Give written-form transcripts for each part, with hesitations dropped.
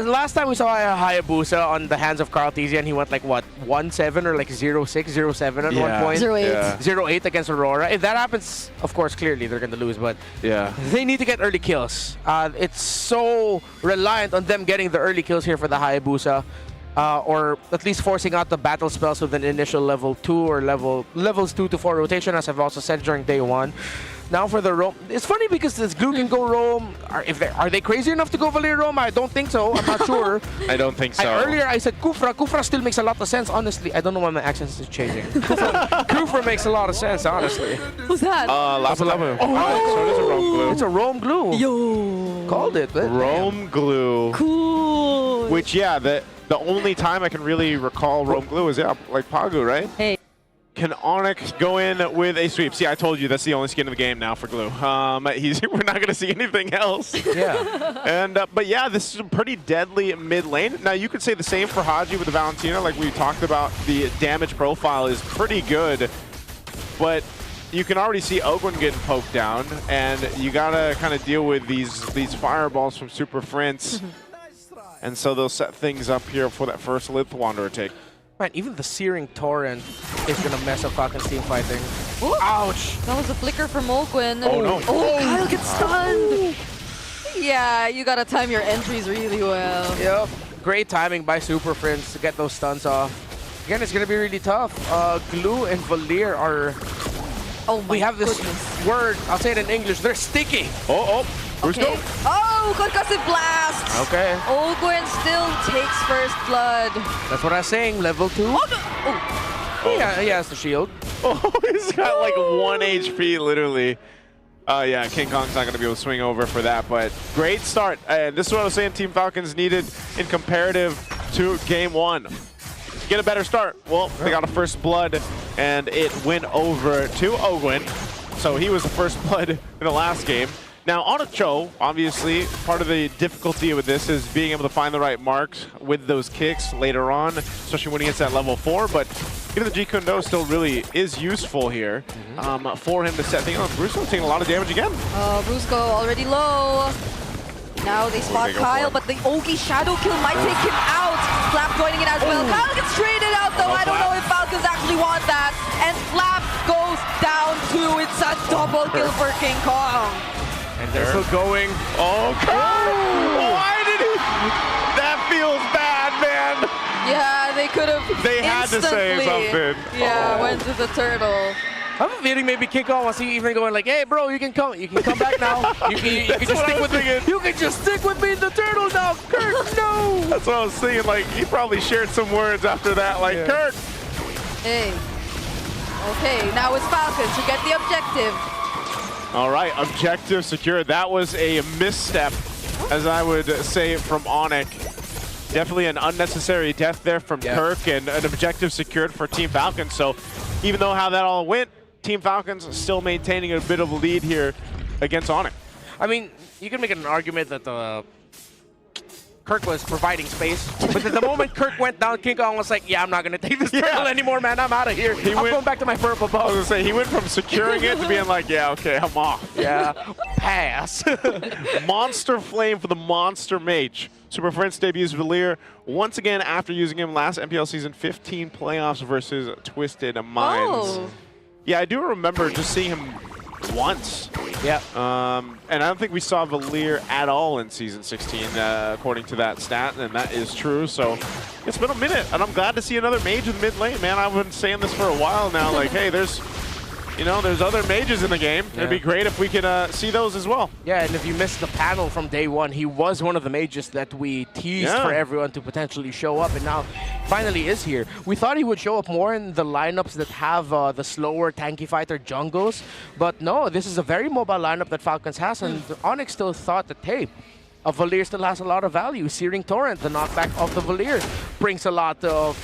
the last time we saw a Hayabusa on the hands of Carltesian, he went like what, 1-7 or like 0-6, 0-7 at one point. 0-8. Yeah. 0-8 against Aurora. If that happens, of course, clearly they're going to lose, but Yeah. they need to get early kills. It's so reliant on them getting the early kills here for the Hayabusa. Or at least forcing out the battle spells with an initial level 2 or levels 2 to 4 rotation, as I've also said during day 1. Now for the roam, it's funny because this Glue can go roam. Are they crazy enough to go Valier roam? I don't think so. I'm not sure. I don't think so. Earlier I said Kufra. Kufra still makes a lot of sense, honestly. I don't know why my accent is changing. Kufra makes a lot of sense, honestly. Who's that? Lava. Oh, So it is a Roam Glue. it's a roam glue. Yo. Called it. But Roam Glue. Cool. Which, yeah, the only time I can really recall Roam Glue is, yeah, like Pagu, right? Hey. Can ONIC go in with a sweep? See, I told you that's the only skin in the game now for Glue. We're not going to see anything else. yeah. And but yeah, this is a pretty deadly mid lane. Now you could say the same for Haji with the Valentina. Like we talked about, the damage profile is pretty good, but you can already see Ogwen getting poked down, and you gotta kind of deal with these fireballs from Super Prince. And so they'll set things up here for that first Lith Wanderer take. Man, even the Searing Torrent is going to mess up Falcon's team fighting. Ooh. Ouch! That was a flicker from Ogwen. Oh, no. Oh, Kyle gets stunned. Yeah, you gotta time your entries really well. Yep. Great timing by Super Prince to get those stuns off. Again, it's going to be really tough. Glue and Valier are... Oh my We have this goodness. word, I'll say it in English, they're sticky. Oh, Brusco. Okay. Oh, concussive blast. Okay. Ogwen still takes first blood. That's what I was saying, level 2. Oh, no. Oh. Yeah, he has the shield. Oh, he's got like 1 HP, literally. Yeah, King Kong's not going to be able to swing over for that, but great start. And this is what I was saying Team Falcons needed in comparative to Game 1. Get a better start. Well, they got a first blood, and it went over to Ogwen. So he was the first blood in the last game. Now, on a Cho, obviously, part of the difficulty with this is being able to find the right marks with those kicks later on, especially when he gets that level 4. But even the G Kundo still really is useful here for him to set things up. Brusco taking a lot of damage again. Brusco already low. Now they spot they go Kyle, for but it. the Ogi Shadow Kill might take him out. Flap joining it as well. Kyle gets traded out though. I don't know if Falcons actually want that. And Flap goes down too. It's a double kill for King Kong. And they're still going. Oh, God! Why did he? That feels bad, man. Yeah, they could have They had to say something. Yeah, went to the turtle. I'm feeling maybe King Kong wants to even going like, hey bro, you can come back now. You can just stick with me. You can just stick with me in the turtle now, Kurt. No. That's what I was thinking. Like, he probably shared some words after that. Like, Kurt. Hey. Okay, now it's Falcons to get the objective. All right, objective secured. That was a misstep, as I would say, from ONIC. Definitely an unnecessary death there from Kirk, and an objective secured for Team Falcons. So even though how that all went, Team Falcons still maintaining a bit of a lead here against ONIC. I mean, you can make an argument that Kirk was providing space, but at the moment Kirk went down, King Kong was like, yeah, I'm not going to take this turtle anymore, man. I'm out of here. I'm going back to my purple I was ball. going to say, he went from securing it to being like, yeah, okay, I'm off. Yeah, pass. Monster Flame for the Monster Mage. Super Prince debuts Valier once again after using him last MPL Season 15 playoffs versus Twisted Minds. Oh. Yeah, I do remember just seeing him once. Yeah. And I don't think we saw Valier at all in Season 16, according to that stat, and that is true. So it's been a minute, and I'm glad to see another mage in the mid lane, man. I've been saying this for a while now, like, hey, there's other mages in the game. It'd be great if we could see those as well. Yeah, and if you missed the panel from day 1, he was one of the mages that we teased for everyone to potentially show up, and now finally is here. We thought he would show up more in the lineups that have the slower tanky fighter jungles, but no, this is a very mobile lineup that Falcons has, and ONIC still thought that, hey, a Valier still has a lot of value. Searing Torrent, the knockback of the Valier, brings a lot of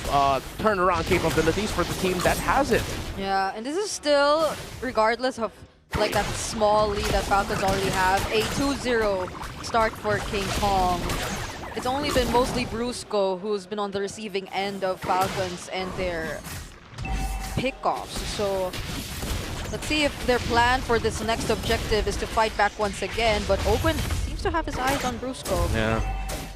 turnaround capabilities for the team that has it. Yeah, and this is still, regardless of like that small lead that Falcons already have, a 2-0 start for King Kong. It's only been mostly Brusco who's been on the receiving end of Falcons and their pickoffs. So let's see if their plan for this next objective is to fight back once again, but Ogwen seems to have his eyes on Brusco. Yeah.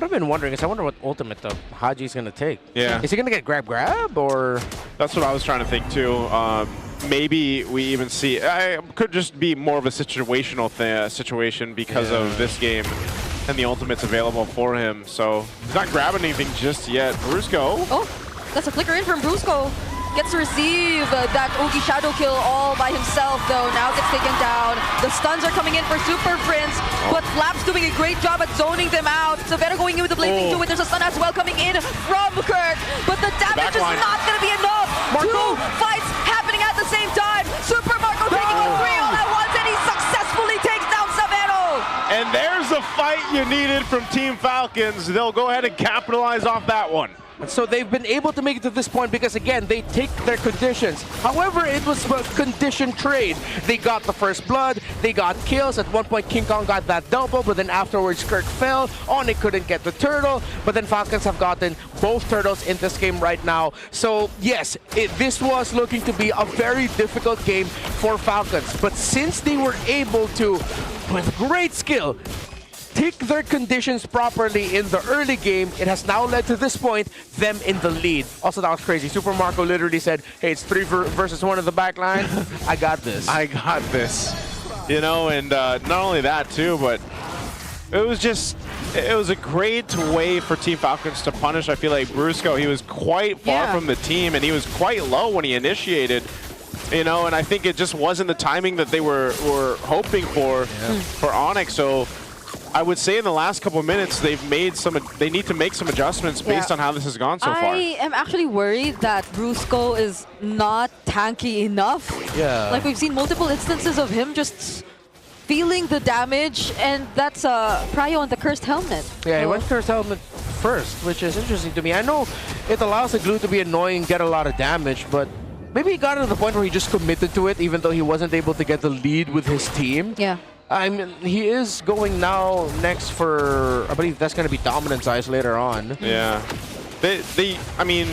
What I've been wondering is I wonder what ultimate Haji's going to take. Yeah. Is he going to get grab or? That's what I was trying to think too. Maybe we even see, could just be more of a situational situation because of this game and the ultimates available for him. So he's not grabbing anything just yet. Brusco. Oh, that's a flicker in from Brusco. Gets to receive that Oogie Shadow kill all by himself, though. Now gets taken down. The stuns are coming in for Super Prince, but Flap's doing a great job at zoning them out. Severo going in with the Blazing Druid. There's a stun as well coming in from Kirk, but the damage is not going to be enough. Two fights happening at the same time. Super Marco taking on 3 all at once, and he successfully takes down Severo. And there's a fight you needed from Team Falcons. They'll go ahead and capitalize off that one. So they've been able to make it to this point because, again, they take their conditions. However, it was a condition trade. They got the first blood, they got kills. At one point, King Kong got that double, but then afterwards, Kirk fell. ONIC couldn't get the turtle, but then Falcons have gotten both turtles in this game right now. So, yes, this was looking to be a very difficult game for Falcons. But since they were able to, with great skill, take their conditions properly in the early game, it has now led to this point, them in the lead. Also, that was crazy. Super Marco literally said, hey, it's 3 versus 1 in the back line. I got this. I got this. You know, and not only that too, but it was a great way for Team Falcons to punish. I feel like Brusco, he was quite far from the team, and he was quite low when he initiated. You know, and I think it just wasn't the timing that they were hoping for ONIC. So I would say in the last couple of minutes, they need to make some adjustments based on how this has gone so far. I am actually worried that Brusco is not tanky enough. Yeah. Like, we've seen multiple instances of him just feeling the damage, and that's Prio on the Cursed Helmet. Yeah, he went Cursed Helmet first, which is interesting to me. I know it allows the glue to be annoying and get a lot of damage, but maybe he got to the point where he just committed to it, even though he wasn't able to get the lead with his team. Yeah. I mean, he is going now next for, I believe that's going to be Dominance Eyes later on. Yeah. I mean,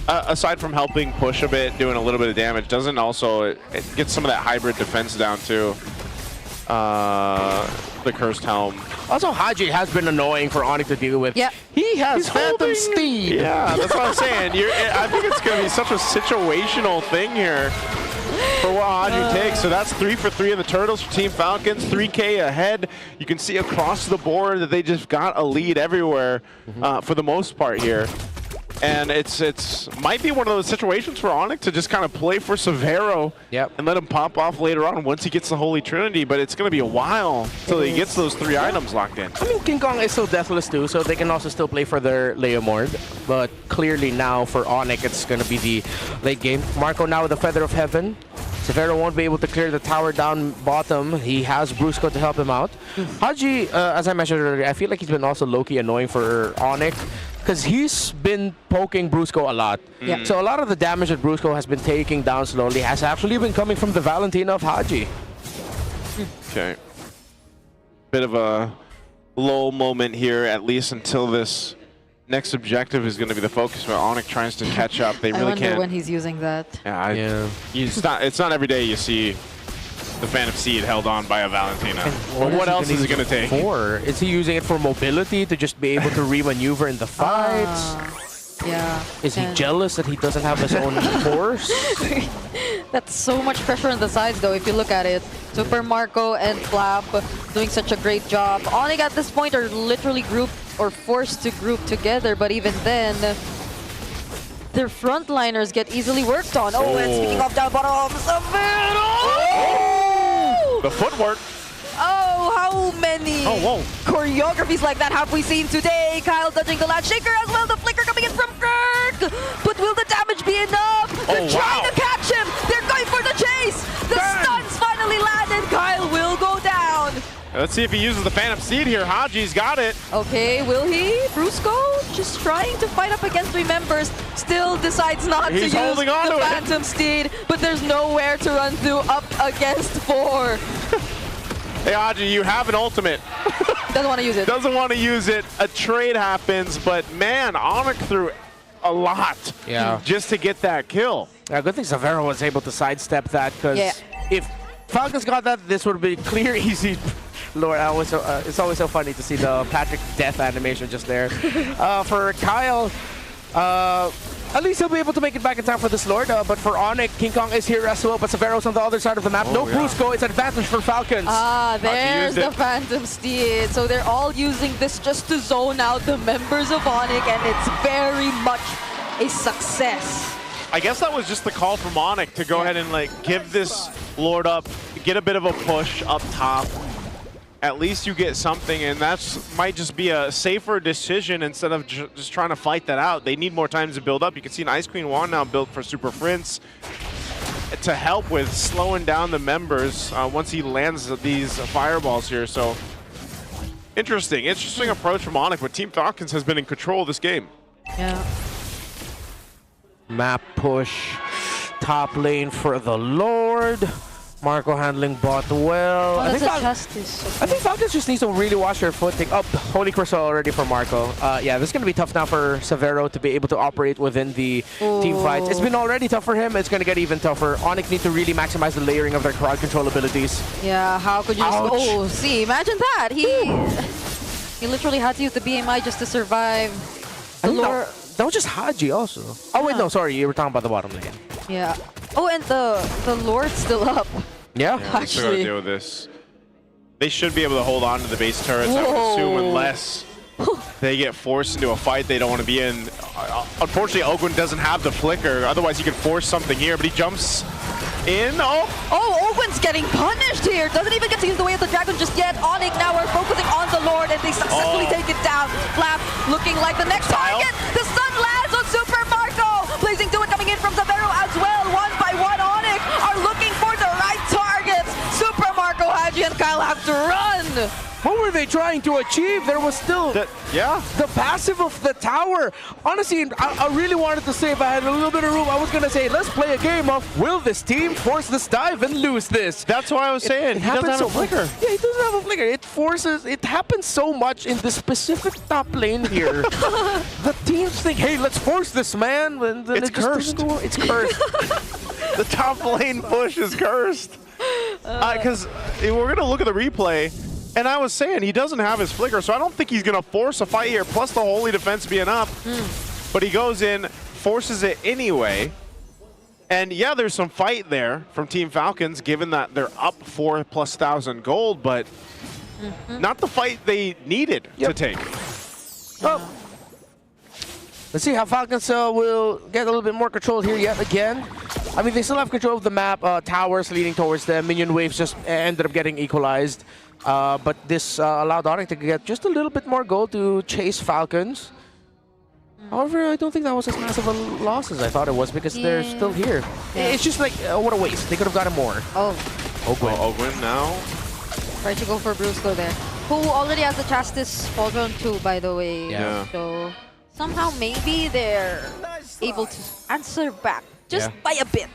aside from helping push a bit, doing a little bit of damage, doesn't also, it gets some of that hybrid defense down too. The Cursed Helm. Also, Haji has been annoying for ONIC to deal with. Yeah. He has Phantom Steed. Yeah, that's what I'm saying. I think it's going to be such a situational thing here for what Haji takes. So that's 3 for 3 of the turtles for Team Falcons, 3K ahead. You can see across the board that they just got a lead everywhere for the most part here. And it's might be one of those situations for ONIC to just kind of play for Severo and let him pop off later on once he gets the Holy Trinity, but it's going to be a while until he gets those 3 items locked in. I mean, King Kong is still deathless too, so they can also still play for their Leomord. But clearly now for ONIC, it's going to be the late game. Marco now with the Feather of Heaven. Severo won't be able to clear the tower down bottom. He has Brusco to help him out. Haji, as I mentioned earlier, I feel like he's been also low-key annoying for ONIC because he's been poking Brusco a lot. Yeah. So a lot of the damage that Brusco has been taking down slowly has actually been coming from the Valentina of Haji. Okay. Bit of a low moment here, at least until this next objective is going to be the focus where ONIC tries to catch up. They really I wonder can't. when he's using that. Yeah, it's not every day you see the Phantom Seed held on by a Valentina. But what else is it going to take? Is he using it for mobility to just be able to remaneuver in the fights? Yeah. Is he jealous that he doesn't have his own horse? That's so much pressure on the sides, though, if you look at it. Super Marco and Flap doing such a great job. ONIC at this point are literally grouped or forced to group together, but even then, their frontliners get easily worked on. Oh, and speaking of down bottom, The footwork. Oh, how many choreographies like that have we seen today? Kyle dodging the latch shaker as well. The flicker coming in from Kirk. But will the damage be enough? They're trying to catch him. They're going for the chase. The stuns finally landed. Kyle will go down. Let's see if he uses the Phantom Seed here. Haji's got it. Okay, will he? Brusco just trying to fight up against 3 members. Still decides not to use the Phantom Steed. But there's nowhere to run through up against 4. Hey, Haji, you have an ultimate. Doesn't want to use it. Doesn't want to use it. A trade happens, but man, ONIC threw a lot just to get that kill. Yeah, good thing Severo was able to sidestep that because if Falcons got that, this would be clear, easy Lord, it's always so funny to see the Patrick death animation just there. For Kyle, at least he'll be able to make it back in time for this Lord. But for ONIC, King Kong is here as well, but Severo's on the other side of the map. No Brusco, it's an advantage for Falcons. There's the Phantom Steed. So they're all using this just to zone out the members of ONIC, and it's very much a success. I guess that was just the call from ONIC to go ahead and like give this Lord up, get a bit of a push up top. At least you get something, and that might just be a safer decision instead of just trying to fight that out. They need more time to build up. You can see an Ice Queen wand now built for Super Prince to help with slowing down the members once he lands these fireballs here. So interesting approach from ONIC, but Team Falcons has been in control of this game. Yeah. Map push, top lane for the Lord. Marco handling bot well. I think Falcons just needs to really watch their footing. Oh, Holy Crystal already for Marco. Yeah, this is going to be tough now for Severo to be able to operate within the team fights. It's been already tough for him. It's going to get even tougher. ONIC need to really maximize the layering of their crowd control abilities. Yeah, how could you... Ouch. Oh, see, imagine that. He literally had to use the BMI just to survive. That was just Haji also. Oh, wait, no, sorry. You were talking about the bottom lane. Yeah. Oh, and the Lord's still up. Yeah, they still gotta deal with this. They should be able to hold on to the base turrets, I would assume, unless they get forced into a fight they don't want to be in. Unfortunately, Ogwin doesn't have the flicker. Otherwise, he could force something here, but he jumps in. Oh, Ogwin's getting punished here. Doesn't even get to use the way of the dragon just yet. ONIC now are focusing on the Lord, and they successfully take it down. Flap looking like the next target. The stun lands on Super Marco. Blazing to it coming in from Severo as well. One by one, ONIC are looking for the right targets. Super Marco, Haji, and Kyle have to run. What were they trying to achieve? There was still the passive of the tower. Honestly, I really wanted to say, if I had a little bit of room, I was going to say, let's play a game of, will this team force this dive and lose this? That's what I was saying. He doesn't have a flicker. Yeah, he doesn't have a flicker. It happens so much in the specific top lane here. The teams think, hey, let's force this, man. And then it's cursed. It's cursed. The top lane push is cursed. Because we're going to look at the replay. And I was saying, he doesn't have his flicker, so I don't think he's going to force a fight here, plus the holy defense being up. But he goes in, forces it anyway. And yeah, there's some fight there from Team Falcons, given that they're up 4,000+ gold, but not the fight they needed to take. Well, let's see how Falcons will get a little bit more control here yet again. I mean, they still have control of the map. Towers leading towards them. Minion waves just ended up getting equalized. But this allowed ONIC to get just a little bit more gold to chase Falcons. However, I don't think that was as massive a loss as I thought it was, because they're still here. It's just like, what a waste. They could have gotten more. Ogwin now. Try to go for Brusco there. Who already has the Chastis Pauldron too, by the way. Yeah. So somehow maybe they're able to answer back just by a bit.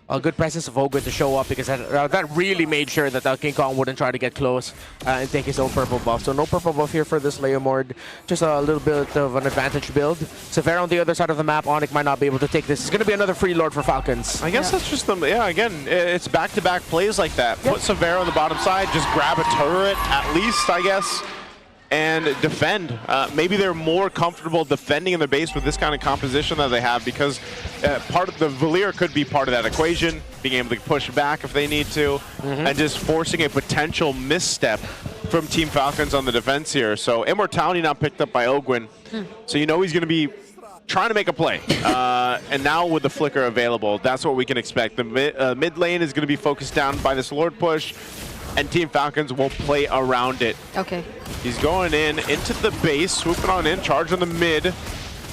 A good presence of Ogwin to show up, because that really made sure that King Kong wouldn't try to get close and take his own purple buff. So no purple buff here for this Leomord. Just a little bit of an advantage build. Severo on the other side of the map. ONIC might not be able to take this. It's going to be another free Lord for Falcons. I guess that's just again, it's back-to-back plays like that. Put Severo on the bottom side, just grab a turret at least, I guess, and defend. Maybe they're more comfortable defending in their base with this kind of composition that they have, because part of the Valier could be part of that equation, being able to push back if they need to, and just forcing a potential misstep from Team Falcons on the defense here. So Immortality now picked up by Ogwin, so you know he's going to be trying to make a play. And now with the flicker available, that's what we can expect. The mid lane is going to be focused down by this Lord push, and Team Falcons will play around it. Okay. He's going into the base, swooping on in, charge on the mid.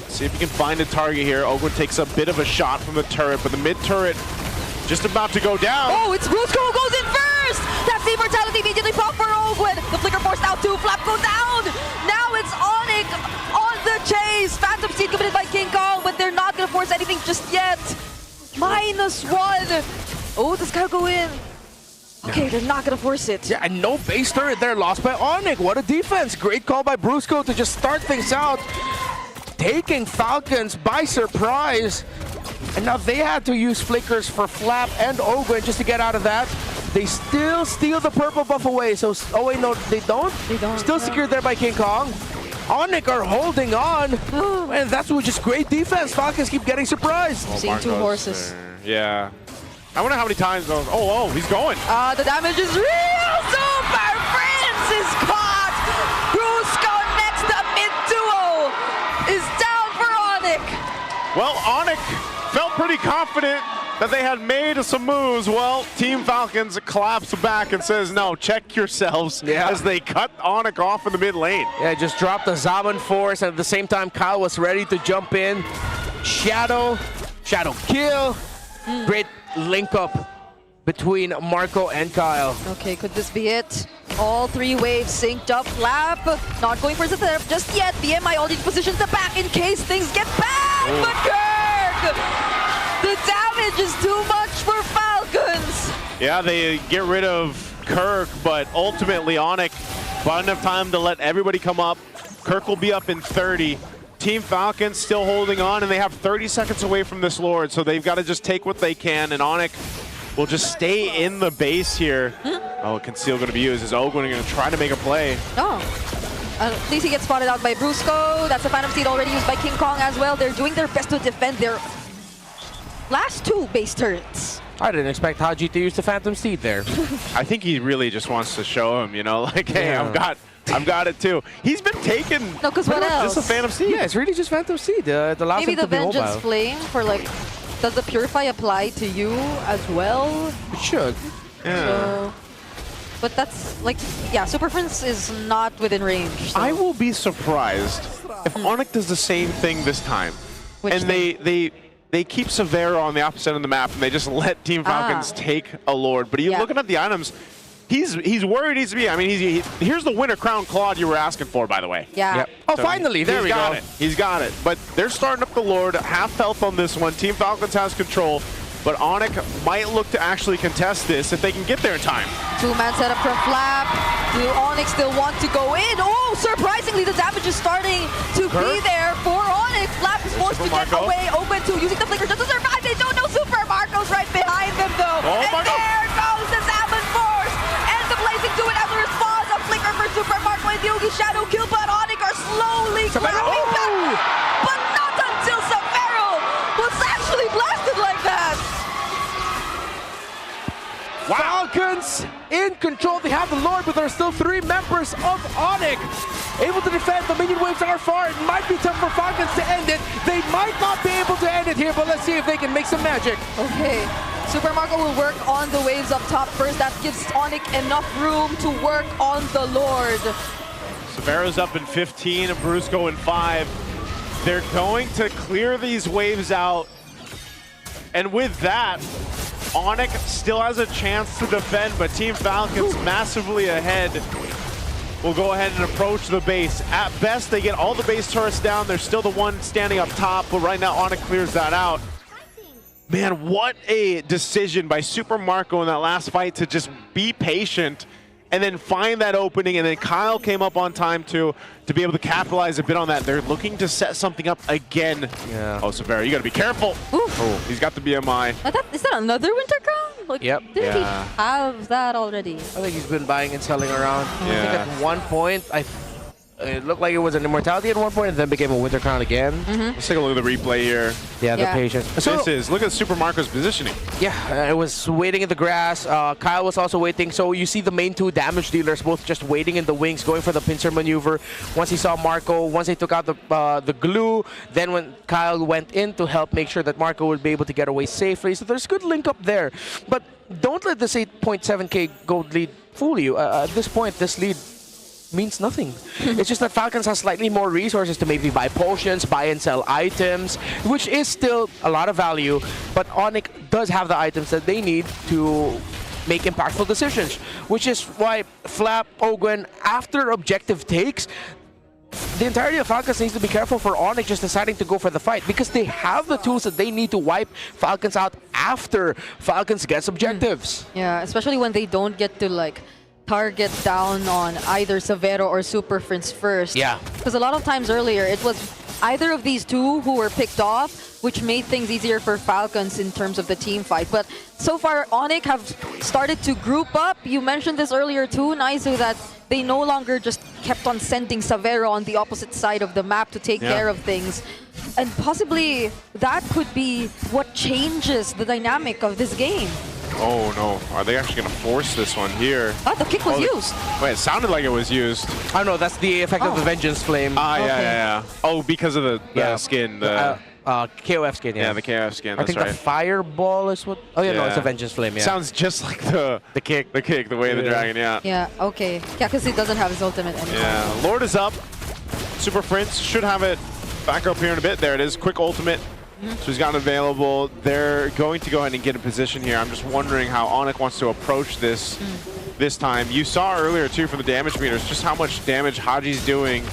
See if he can find a target here. Ogwin takes a bit of a shot from the turret, but the mid turret just about to go down. Oh, it's Brusco who goes in first! That's the Immortality immediately popped for Ogwin. The flicker forced out too, Flap goes down! Now it's ONIC on the chase! Phantom Steed committed by King Kong, but they're not gonna force anything just yet. -1. Oh, this guy go in. Okay, they're not going to force it. Yeah, and no base turret there, lost by ONIC. What a defense. Great call by Brusco to just start things out. Taking Falcons by surprise. And now they had to use flickers for Flap and Ogwin just to get out of that. They still steal the purple buff away. So, oh wait, no, they don't? They don't. Still secured there by King Kong. ONIC are holding on. And that's just great defense. Falcons keep getting surprised. Seeing two horses. Yeah. I wonder how many times those. Oh, he's going. The damage is real. Super Prince is caught. Brusco next. The mid duo is down for ONIC. Well, ONIC felt pretty confident that they had made some moves. Well, Team Falcons collapsed back and says, no, check yourselves, as they cut ONIC off in the mid lane. Yeah, just dropped the Zaman Force, and at the same time, Kyle was ready to jump in. Shadow kill. Great link up between Marco and Kyle. Okay, could this be it? All three waves synced up. Flap not going for the setup just yet. BMI already positions the back in case things get bad. But Kirk, the damage is too much for Falcons. Yeah, they get rid of Kirk, but ultimately ONIC bought enough time to let everybody come up. Kirk will be up in 30. Team Falcons still holding on, and they have 30 seconds away from this Lord, so they've got to just take what they can, and ONIC will just stay in the base here. Oh, Conceal going to be used. Is Ogun going to try to make a play? Oh. At least he gets spotted out by Brusco. That's a Phantom Seed already used by King Kong as well. They're doing their best to defend their last two base turrets. I didn't expect Haji to use the Phantom Steed there. I think he really just wants to show him, like, hey, I've got it too. He's been taken. No, because what else? Just a Phantom Seed. Yeah, it's really just Phantom Seed. It allows Maybe him the to be Vengeance mobile. Flame for does the Purify apply to you as well? It should. Yeah. So, but that's Super Prince is not within range. So. I will be surprised if ONIC does the same thing this time. Which and they keep Severo on the opposite end of the map, and they just let Team Falcons take a Lord. But you're looking at the items, he's where he needs to be. I mean, here's the Winter Crown Claude you were asking for, by the way. Yeah. Yep. Oh, So finally, there we go. He's got it. But they're starting up the Lord, half health on this one. Team Falcons has control, but ONIC might look to actually contest this if they can get there in time. Two-man setup from Flap. Do ONIC still want to go in? Oh, surprisingly, the damage is starting to be there for ONIC. Flap is forced to get away. Open 2 using the flicker just to survive. They don't know Super Marco's right behind them, though. Oh, and there goes the Salmon Force. And the Blazing Do it as a response. A flicker for Super Marco and Yugi Shadow kill, but ONIC are slowly clapping back. But not until Severo was actually blasted like that. Falcons in control. They have the Lord, but there are still 3 members of ONIC able to defend. The minion waves are far. It might be tough for Falcons to end it. They might not be able to end it here, but let's see if they can make some magic. Okay. Super Marco will work on the waves up top first. That gives ONIC enough room to work on the Lord. Severo's up in 15, and Brusco in 5. They're going to clear these waves out. And with that, ONIC still has a chance to defend, but Team Falcons massively ahead will go ahead and approach the base. At best, they get all the base turrets down. They're still the one standing up top, but right now ONIC clears that out. Man, what a decision by Super Marco in that last fight to just be patient and then find that opening, and then Kyle came up on time too to be able to capitalize a bit on that. They're looking to set something up again. Yeah. Oh, Severo, you gotta be careful. Oof. Oh, he's got the BMI. Is that another Winter Crown? Yep. Didn't he have that already? I think he's been buying and selling around. I think Yeah. at one point, it looked like it was an Immortality at one point, and then became a Winter Crown again. Let's take a look at the replay here. Yeah, the Yeah. patience. So, Look at Super Marco's positioning. yeah, it was waiting in the grass. Kyle was also waiting. So you see the main 2 damage dealers both just waiting in the wings, going for the pincer maneuver. Once he saw Marco, once they took out the glue, then when Kyle went in to help make sure that Marco would be able to get away safely. So there's good link up there. But don't let this 8.7k gold lead fool you. At this point, this lead means nothing. It's just that Falcons has slightly more resources to maybe buy potions, buy and sell items, which is still a lot of value, but ONIC does have the items that they need to make impactful decisions, which is why Flap, Ogun, after objective takes, the entirety of Falcons needs to be careful for ONIC just deciding to go for the fight, because they have the tools that they need to wipe Falcons out after Falcons gets objectives. Yeah, especially when they don't get to target down on either Severo or Super Prince first. Yeah. Because a lot of times earlier, it was either of these two who were picked off, which made things easier for Falcons in terms of the team fight. But so far, ONIC have started to group up. You mentioned this earlier too, Naizu, that they no longer just kept on sending Savero on the opposite side of the map to take care of things. And possibly that could be what changes the dynamic of this game. Oh no, are they actually going to force this one here? Oh, the kick was used. Wait, it sounded like it was used. I know, that's the effect of the Vengeance Flame. Yeah. Oh, because of the skin. The KOF skin, yeah, the KOF skin, I think the Fireball is what... Oh yeah, no, it's a Vengeance Flame, yeah. Sounds just like the kick. The kick, the way of the dragon, Yeah, okay. Yeah, because he doesn't have his ultimate anymore. Yeah, Lord is up. Super Prince should have it back up here in a bit. There it is, quick ultimate. So he's got it available. They're going to go ahead and get a position here. I'm just wondering how ONIC wants to approach this this time. You saw earlier too from the damage meters just how much damage Haji's doing.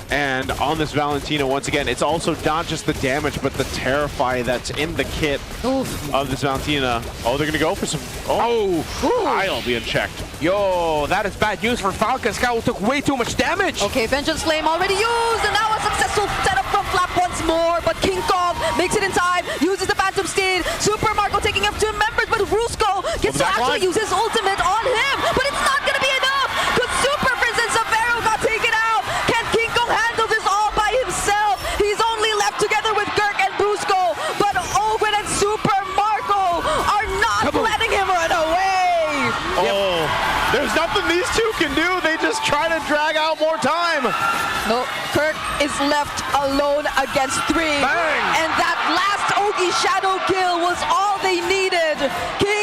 And on this Valentina, once again, it's also not just the damage, but the Terrify that's in the kit of this Valentina. Oh, they're going to go for some... Oh, I'll be unchecked. Yo, that is bad news for Falcon. Scout took way too much damage. Okay, Vengeance Flame already used, and now a successful setup from Flap once more, but King Kong makes it in time, uses the Phantom Steed. Super Marco taking up 2 members, but Brusco gets to actually use his ultimate on him, but it's not going to be enough, because Super Prince and Savero got taken out. Can King Kong handle this all by himself? He's only left together with Gurk and Brusco, but Owen and Super Marco are not letting him run away. Oh, there's nothing these two can do. They just try to drag out more time. No, Kirk is left alone against 3. Bang. And that last Ogi Shadow kill was all they needed. King